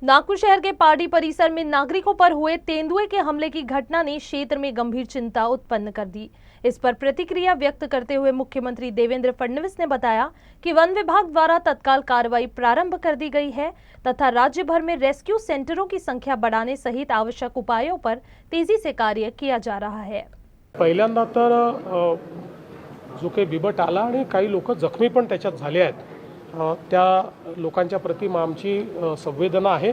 नागपुर शहर के पार्टी परिसर में नागरिकों पर हुए तेंदुए के हमले की घटना ने क्षेत्र में गंभीर चिंता उत्पन्न कर दी। इस पर प्रतिक्रिया व्यक्त करते हुए मुख्यमंत्री देवेंद्र फडणवीस ने बताया कि वन विभाग द्वारा तत्काल कार्रवाई प्रारंभ कर दी गई है तथा राज्य भर में रेस्क्यू सेंटरों की संख्या बढ़ाने सहित आवश्यक उपायों पर तेजी से कार्य किया जा रहा है। पहिल्यांदा तर जो काही बिबट आला आणि काही लोक जखमी पण त्याच्यात झाले आहेत, त्या लोकांच्या प्रति आमची संवेदना आहे।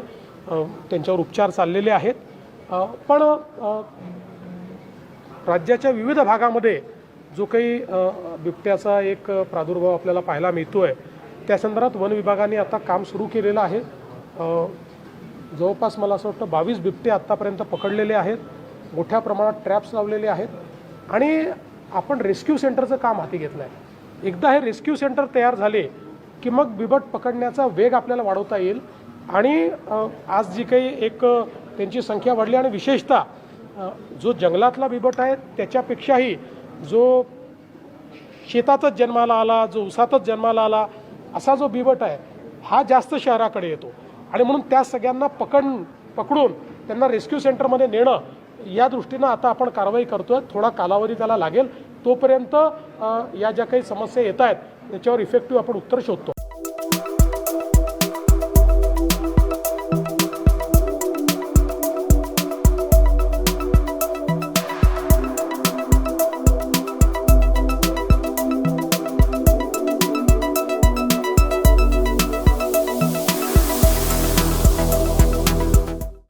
त्यांच्यावर उपचार चाललेले आहेत, पण राज्याच्या विविध भागामध्ये जो काही बिबट्याचा एक प्रादुर्भाव आपल्याला पाहायला मिळतोय, त्या संदर्भात वन विभागाने आता काम सुरू केलेलं आहे। जवळपास मला असं वाटतं 22 बिबटे आतापर्यंत पकडलेले आहेत, मोठ्या प्रमाणात ट्रॅप्स लावलेले आहेत आणि आपण रेस्क्यू सेंटरचं काम हाती घेतलं आहे। एकदा हे रेस्क्यू सेंटर तयार झाले की मग बिबट पकडण्याचा वेग आपल्याला वाढवता येईल आणि आज जी काही एक त्यांची संख्या वाढली आणि विशेषतः जो जंगलातला बिबट आहे त्याच्यापेक्षाही जो शेतातच जन्माला आला, जो उसातच जन्माला आला असा जो बिबट आहे हा जास्त शहराकडे येतो आणि म्हणून त्या सगळ्यांना पकडून त्यांना रेस्क्यू सेंटरमध्ये नेणं या दृष्टीने आता आपण कारवाई करतोय। थोडा कालावधी त्याला लागेल, तोपर्यंत या ज्या काही समस्या येत आहेत त्याच्यावर इफेक्टिव्ह आपण उत्तर शोधतो।